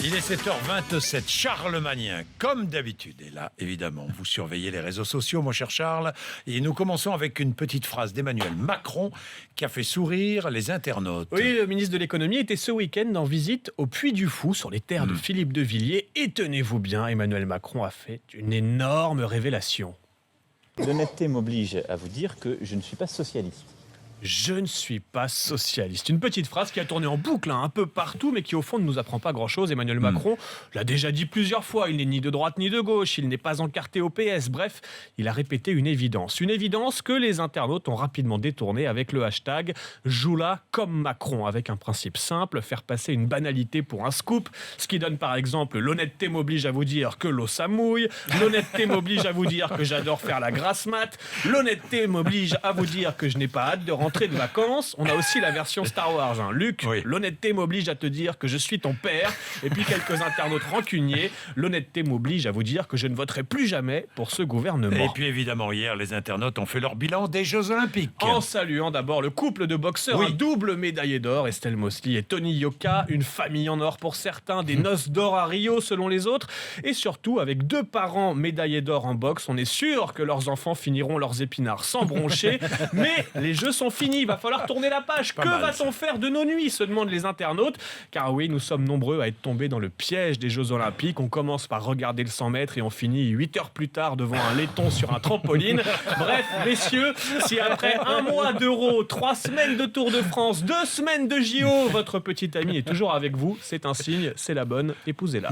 Il est 7h27, Charlemagnien, comme d'habitude. Et là, évidemment, vous surveillez les réseaux sociaux, mon cher Charles. Et nous commençons avec une petite phrase d'Emmanuel Macron qui a fait sourire les internautes. Oui, le ministre de l'économie était ce week-end en visite au Puy du Fou, sur les terres de Philippe de Villiers. Et tenez-vous bien, Emmanuel Macron a fait une énorme révélation. L'honnêteté m'oblige à vous dire que je ne suis pas socialiste. Je ne suis pas socialiste. Une petite phrase qui a tourné en boucle un peu partout, mais qui au fond ne nous apprend pas grand-chose. Emmanuel Macron l'a déjà dit plusieurs fois, il n'est ni de droite ni de gauche, il n'est pas encarté au PS. Bref, il a répété une évidence. Une évidence que les internautes ont rapidement détournée avec le hashtag « Joue-la comme Macron », avec un principe simple, faire passer une banalité pour un scoop, ce qui donne par exemple « L'honnêteté m'oblige à vous dire que l'eau ça mouille »,« L'honnêteté m'oblige à vous dire que j'adore faire la grasse mat »,« L'honnêteté m'oblige à vous dire que je n'ai pas hâte de rentrer de vacances ». On a aussi la version Star Wars, hein. Luc, oui. L'honnêteté m'oblige à te dire que je suis ton père. Et puis quelques internautes rancuniers, l'honnêteté m'oblige à vous dire que je ne voterai plus jamais pour ce gouvernement. Et puis évidemment, hier, les internautes ont fait leur bilan des Jeux Olympiques. En saluant d'abord le couple de boxeurs, Oui. un double médaillé d'or, Estelle Mosley et Tony Yoka, une famille en or pour certains, des noces d'or à Rio selon les autres, et surtout avec deux parents médaillés d'or en boxe, on est sûr que leurs enfants finiront leurs épinards sans broncher, mais les Jeux sont finis, il va falloir tourner la page. Pas Que mal, va-t-on faire de nos nuits, se demandent les internautes, car oui, nous sommes nombreux à être tombés dans le piège des Jeux Olympiques. On commence par regarder le 100 mètres et on finit 8 heures plus tard devant un laiton sur un trampoline. Bref, messieurs, si après un mois d'Euro, 3 semaines de Tour de France, 2 semaines de JO, votre petit ami est toujours avec vous, c'est un signe, c'est la bonne, épousez-la.